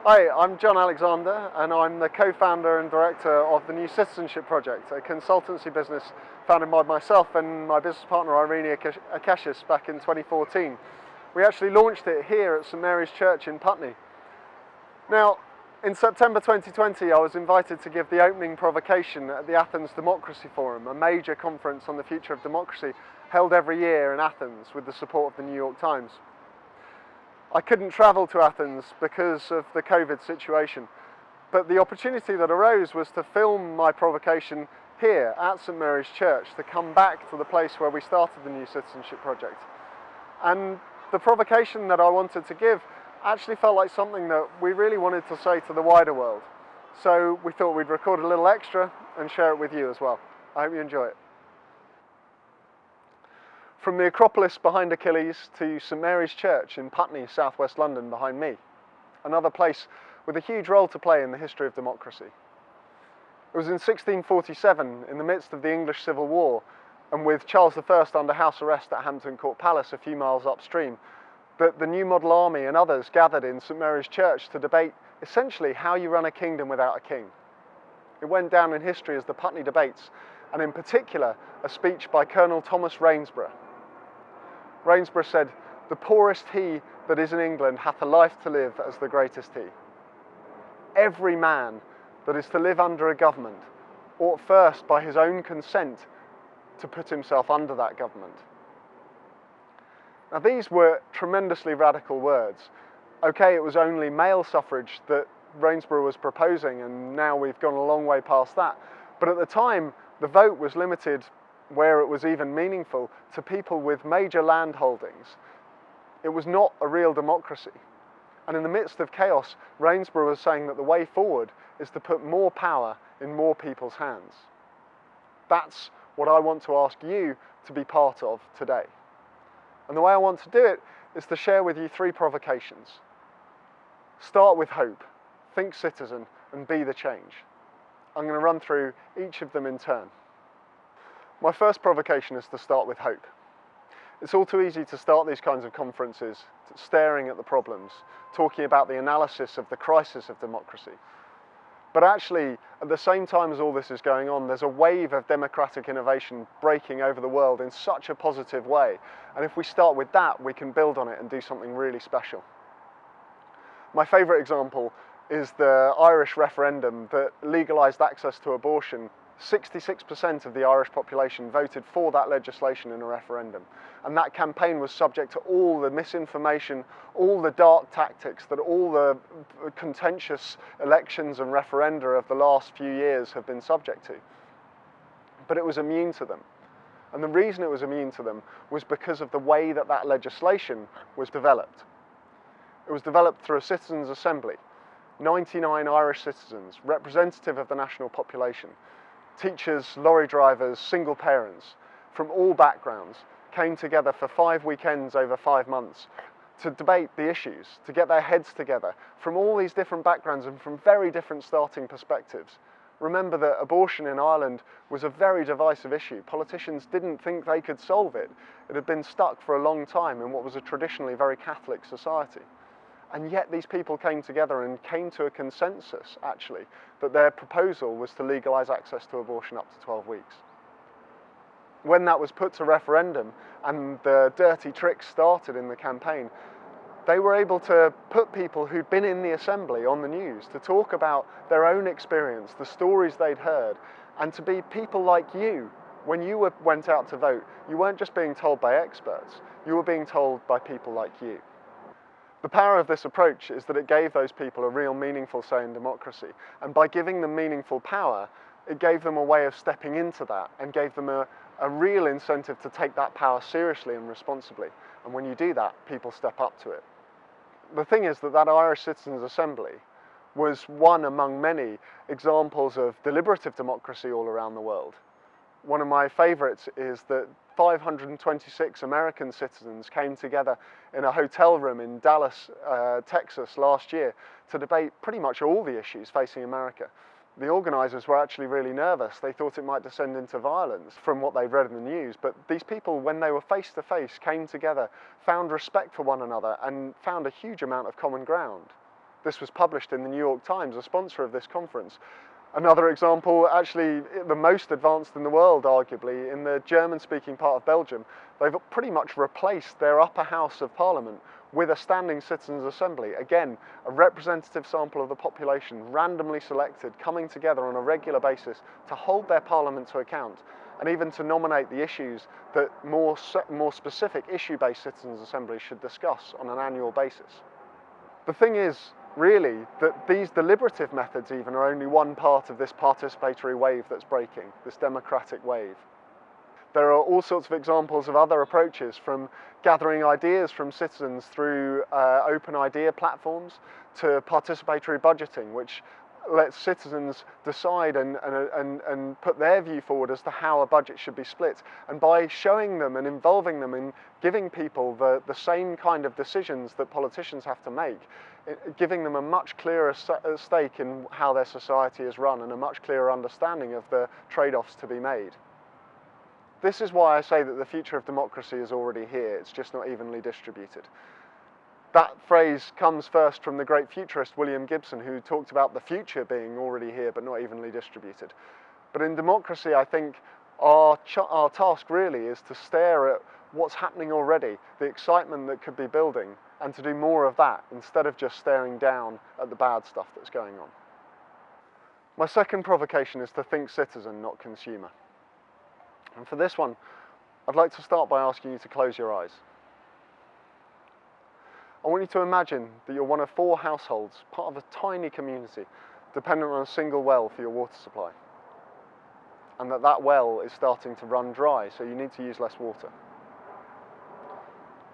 Hi, I'm John Alexander and I'm the co-founder and director of the New Citizenship Project, a consultancy business founded by myself and my business partner Irene Akashis back in 2014. We actually launched it here at St Mary's Church in Putney. Now, in September 2020 I was invited to give the opening provocation at the Athens Democracy Forum, a major conference on the future of democracy held every year in Athens with the support of the New York Times. I couldn't travel to Athens because of the COVID situation, but the opportunity that arose was to film my provocation here at St Mary's Church, to come back to the place where we started the New Citizenship Project. And the provocation that I wanted to give actually felt like something that we really wanted to say to the wider world. So we thought we'd record a little extra and share it with you as well. I hope you enjoy it. From the Acropolis behind Achilles to St Mary's Church in Putney, southwest London behind me. Another place with a huge role to play in the history of democracy. It was in 1647, in the midst of the English Civil War, and with Charles I under house arrest at Hampton Court Palace a few miles upstream, that the New Model Army and others gathered in St Mary's Church to debate essentially how you run a kingdom without a king. It went down in history as the Putney Debates, and in particular a speech by Colonel Thomas Rainsborough. Rainsborough said, "The poorest he that is in England hath a life to live as the greatest he." Every man that is to live under a government ought first, by his own consent, to put himself under that government. Now these were tremendously radical words. Okay, it was only male suffrage that Rainsborough was proposing, and now we've gone a long way past that. But at the time, the vote was limited, where it was even meaningful, to people with major land holdings. It was not a real democracy. And in the midst of chaos, Rainsborough was saying that the way forward is to put more power in more people's hands. That's what I want to ask you to be part of today. And the way I want to do it is to share with you three provocations. Start with hope, think citizen, and be the change. I'm going to run through each of them in turn. My first provocation is to start with hope. It's all too easy to start these kinds of conferences staring at the problems, talking about the analysis of the crisis of democracy. But actually, at the same time as all this is going on, there's a wave of democratic innovation breaking over the world in such a positive way. And if we start with that, we can build on it and do something really special. My favourite example is the Irish referendum that legalised access to abortion. 66% of the Irish population voted for that legislation in a referendum. And that campaign was subject to all the misinformation, all the dark tactics that all the contentious elections and referenda of the last few years have been subject to. But it was immune to them. And the reason it was immune to them was because of the way that that legislation was developed. It was developed through a citizens' assembly. 99 Irish citizens, representative of the national population. Teachers, lorry drivers, single parents from all backgrounds came together for 5 weekends over 5 months to debate the issues, to get their heads together from all these different backgrounds and from very different starting perspectives. Remember that abortion in Ireland was a very divisive issue. Politicians didn't think they could solve it. It had been stuck for a long time in what was a traditionally very Catholic society. And yet these people came together and came to a consensus, actually, that their proposal was to legalise access to abortion up to 12 weeks. When that was put to referendum and the dirty tricks started in the campaign, they were able to put people who'd been in the assembly on the news to talk about their own experience, the stories they'd heard, and to be people like you. When you went out to vote, you weren't just being told by experts, you were being told by people like you. The power of this approach is that it gave those people a real meaningful say in democracy, and by giving them meaningful power, it gave them a way of stepping into that and gave them a real incentive to take that power seriously and responsibly. And when you do that, people step up to it. The thing is that that Irish Citizens' Assembly was one among many examples of deliberative democracy all around the world. One of my favourites is that 526 American citizens came together in a hotel room in Dallas, Texas last year to debate pretty much all the issues facing America. The organisers were actually really nervous. They thought it might descend into violence from what they'd read in the news, but these people, when they were face to face, came together, found respect for one another and found a huge amount of common ground. this was published in the New York Times, a sponsor of this conference. Another example, actually the most advanced in the world, arguably, in the German-speaking part of Belgium, they've pretty much replaced their upper house of parliament with a standing citizens' assembly. Again, a representative sample of the population, randomly selected, coming together on a regular basis to hold their parliament to account, and even to nominate the issues that more specific issue-based citizens' assemblies should discuss on an annual basis. The thing is, really, that these deliberative methods even are only one part of this participatory wave that's breaking, this democratic wave. There are all sorts of examples of other approaches, from gathering ideas from citizens through open idea platforms to participatory budgeting, which lets citizens decide and put their view forward as to how a budget should be split. And by showing them and involving them in giving people the same kind of decisions that politicians have to make, giving them a much clearer stake in how their society is run and a much clearer understanding of the trade-offs to be made. This is why I say that the future of democracy is already here, it's just not evenly distributed. That phrase comes first from the great futurist William Gibson, who talked about the future being already here but not evenly distributed. But in democracy, I think our task really is to stare at what's happening already, the excitement that could be building, and to do more of that instead of just staring down at the bad stuff that's going on. My second provocation is to think citizen, not consumer. And for this one, I'd like to start by asking you to close your eyes. I want you to imagine that you're one of 4 households, part of a tiny community, dependent on a single well for your water supply. And that well is starting to run dry, so you need to use less water.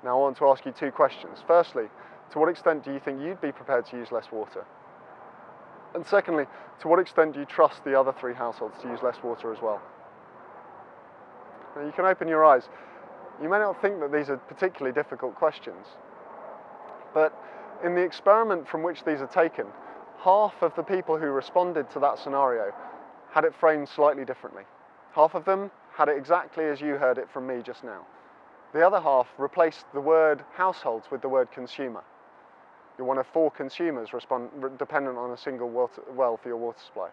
Now I want to ask you 2 questions. Firstly, to what extent do you think you'd be prepared to use less water? And secondly, to what extent do you trust the other 3 households to use less water as well? Now you can open your eyes. You may not think that these are particularly difficult questions, but in the experiment from which these are taken, half of the people who responded to that scenario had it framed slightly differently. Half of them had it exactly as you heard it from me just now. The other half replaced the word households with the word consumer. You're one of 4 consumers dependent on a single well for your water supply.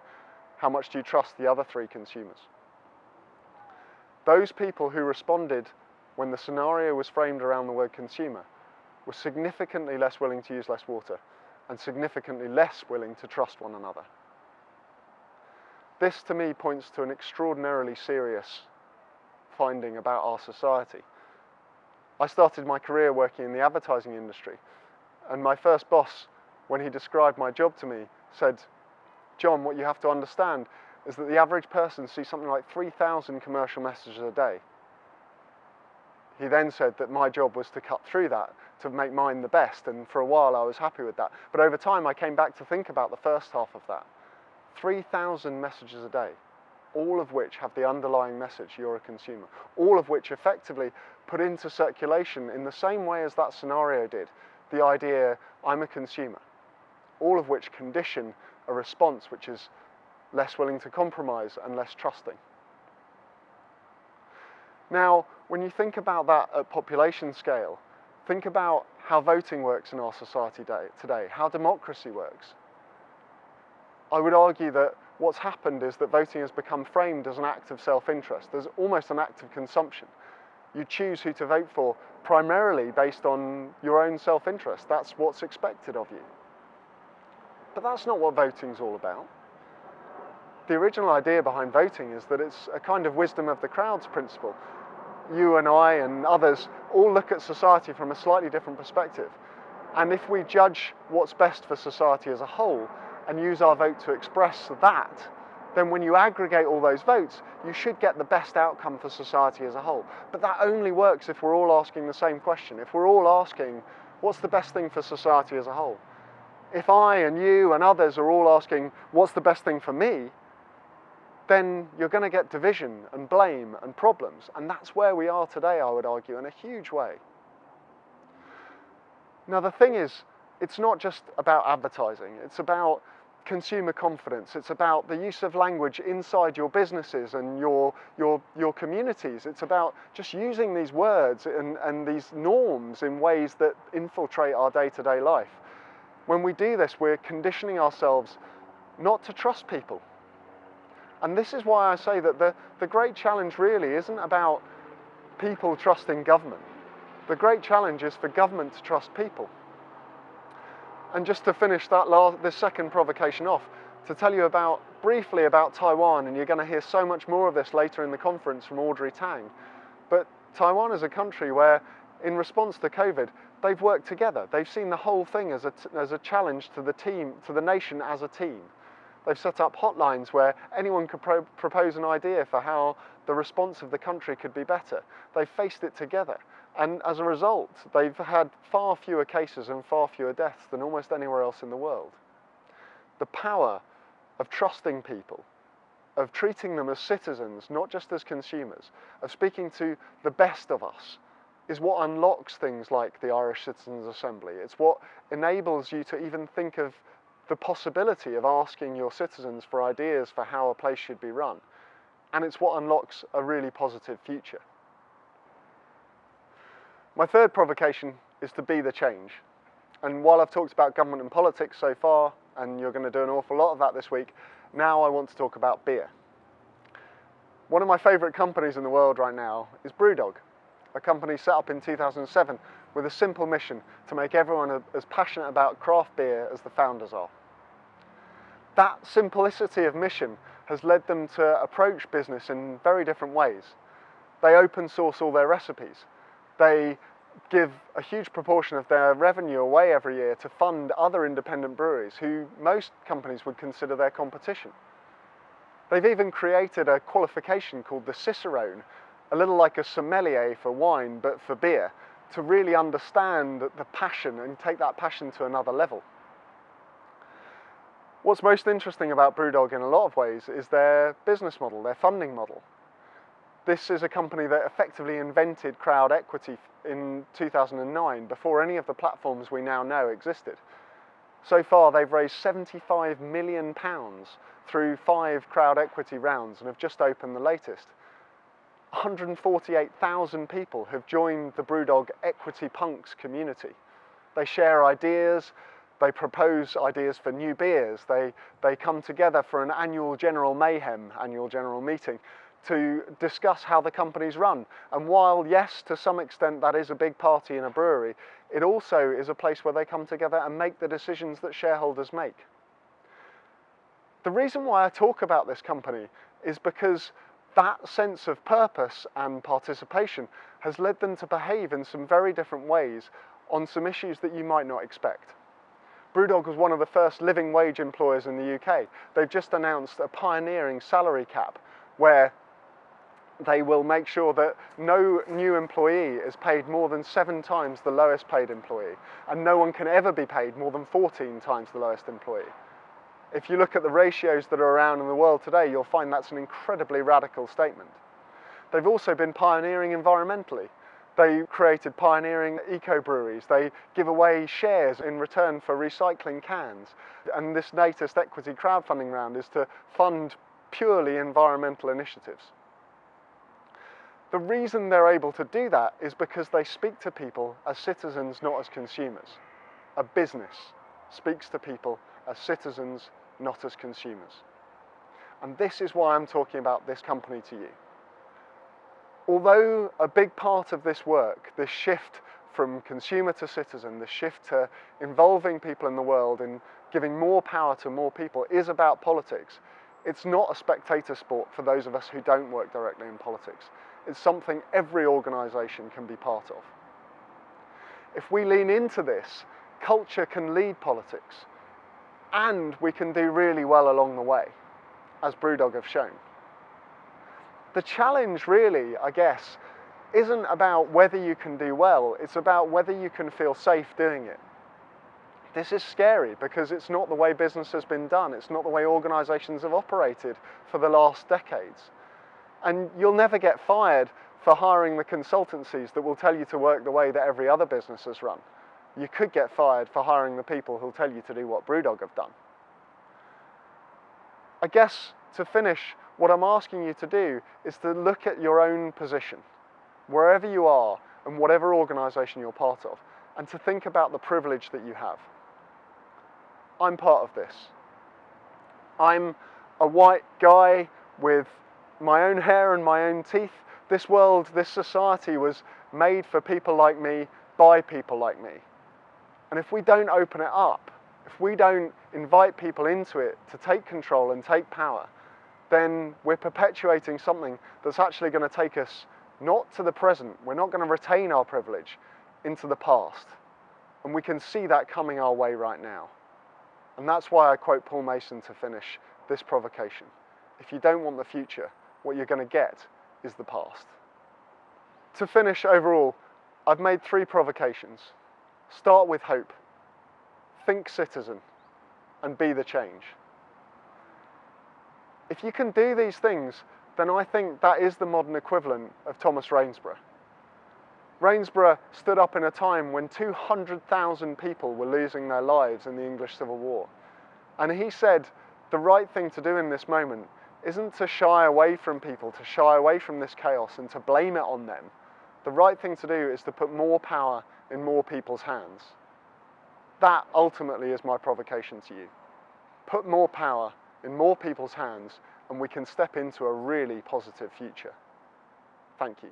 How much do you trust the other 3 consumers? Those people who responded when the scenario was framed around the word consumer were significantly less willing to use less water and significantly less willing to trust one another. This to me points to an extraordinarily serious finding about our society. I started my career working in the advertising industry, and my first boss, when he described my job to me, said, "John, what you have to understand is that the average person sees something like 3,000 commercial messages a day." He then said that my job was to cut through that, to make mine the best, and for a while I was happy with that. But over time I came back to think about the first half of that. 3,000 messages a day, all of which have the underlying message, you're a consumer, all of which effectively put into circulation in the same way as that scenario did, the idea, I'm a consumer, all of which condition a response which is less willing to compromise and less trusting. Now, when you think about that at population scale, think about how voting works in our society today, how democracy works. I would argue that what's happened is that voting has become framed as an act of self-interest, as almost an act of consumption. You choose who to vote for primarily based on your own self-interest. That's what's expected of you. But that's not what voting's all about. The original idea behind voting is that it's a kind of wisdom of the crowds principle. You and I and others all look at society from a slightly different perspective. And if we judge what's best for society as a whole and use our vote to express that, then when you aggregate all those votes, you should get the best outcome for society as a whole. But that only works if we're all asking the same question. If we're all asking, what's the best thing for society as a whole? If I and you and others are all asking, what's the best thing for me? Then you're going to get division and blame and problems. And that's where we are today, I would argue, in a huge way. Now the thing is, it's not just about advertising. It's about consumer confidence. It's about the use of language inside your businesses and your communities. It's about just using these words and these norms in ways that infiltrate our day-to-day life. When we do this, we're conditioning ourselves not to trust people. And this is why I say that the great challenge really isn't about people trusting government. The great challenge is for government to trust people. And just to finish this second provocation off, to tell you briefly about Taiwan, and you're going to hear so much more of this later in the conference from Audrey Tang. But Taiwan is a country where, in response to COVID, they've worked together. They've seen the whole thing as a challenge to the nation as a team. They've set up hotlines where anyone could propose an idea for how the response of the country could be better. They've faced it together. And as a result, they've had far fewer cases and far fewer deaths than almost anywhere else in the world. The power of trusting people, of treating them as citizens, not just as consumers, of speaking to the best of us, is what unlocks things like the Irish Citizens' Assembly. It's what enables you to even think of the possibility of asking your citizens for ideas for how a place should be run. And it's what unlocks a really positive future. My third provocation is to be the change. And while I've talked about government and politics so far, and you're going to do an awful lot of that this week, now I want to talk about beer. One of my favourite companies in the world right now is BrewDog, a company set up in 2007 with a simple mission to make everyone as passionate about craft beer as the founders are. That simplicity of mission has led them to approach business in very different ways. They open source all their recipes. They give a huge proportion of their revenue away every year to fund other independent breweries who most companies would consider their competition. They've even created a qualification called the Cicerone, a little like a sommelier for wine but for beer, to really understand the passion and take that passion to another level. What's most interesting about BrewDog in a lot of ways is their business model, their funding model. This is a company that effectively invented crowd equity in 2009, before any of the platforms we now know existed. So far, they've raised £75 million through 5 crowd equity rounds and have just opened the latest. 148,000 people have joined the BrewDog Equity Punks community. They share ideas, they propose ideas for new beers, they come together for an annual general meeting, to discuss how the company's run. And while, yes, to some extent that is a big party in a brewery, it also is a place where they come together and make the decisions that shareholders make. The reason why I talk about this company is because that sense of purpose and participation has led them to behave in some very different ways on some issues that you might not expect. BrewDog was one of the first living wage employers in the UK. They've just announced a pioneering salary cap where they will make sure that no new employee is paid more than 7 times the lowest paid employee, and no one can ever be paid more than 14 times the lowest employee. If you look at the ratios that are around in the world today, you'll find that's an incredibly radical statement. They've also been pioneering environmentally. They created pioneering eco-breweries. They give away shares in return for recycling cans. And this latest equity crowdfunding round is to fund purely environmental initiatives. The reason they're able to do that is because they speak to people as citizens, not as consumers. A business speaks to people as citizens, not as consumers. And this is why I'm talking about this company to you. Although a big part of this work, this shift from consumer to citizen, this shift to involving people in the world and giving more power to more people is about politics, it's not a spectator sport for those of us who don't work directly in politics. It's something every organisation can be part of. If we lean into this, culture can lead politics, and we can do really well along the way, as BrewDog have shown. The challenge really, I guess, isn't about whether you can do well, it's about whether you can feel safe doing it. This is scary because it's not the way business has been done, it's not the way organisations have operated for the last decades. And you'll never get fired for hiring the consultancies that will tell you to work the way that every other business has run. You could get fired for hiring the people who'll tell you to do what BrewDog have done. I guess, to finish, what I'm asking you to do is to look at your own position, wherever you are and whatever organisation you're part of, and to think about the privilege that you have. I'm part of this. I'm a white guy with my own hair and my own teeth. This world, this society was made for people like me, by people like me. And if we don't open it up, if we don't invite people into it to take control and take power, then we're perpetuating something that's actually going to take us not to the present, we're not going to retain our privilege, into the past. And we can see that coming our way right now. And that's why I quote Paul Mason to finish this provocation. If you don't want the future, what you're going to get is the past. To finish overall, I've made 3 provocations. Start with hope, think citizen, and be the change. If you can do these things, then I think that is the modern equivalent of Thomas Rainsborough. Rainsborough stood up in a time when 200,000 people were losing their lives in the English Civil War. And he said the right thing to do in this moment isn't to shy away from people, to shy away from this chaos and to blame it on them. The right thing to do is to put more power in more people's hands. That ultimately is my provocation to you. Put more power in more people's hands and we can step into a really positive future. Thank you.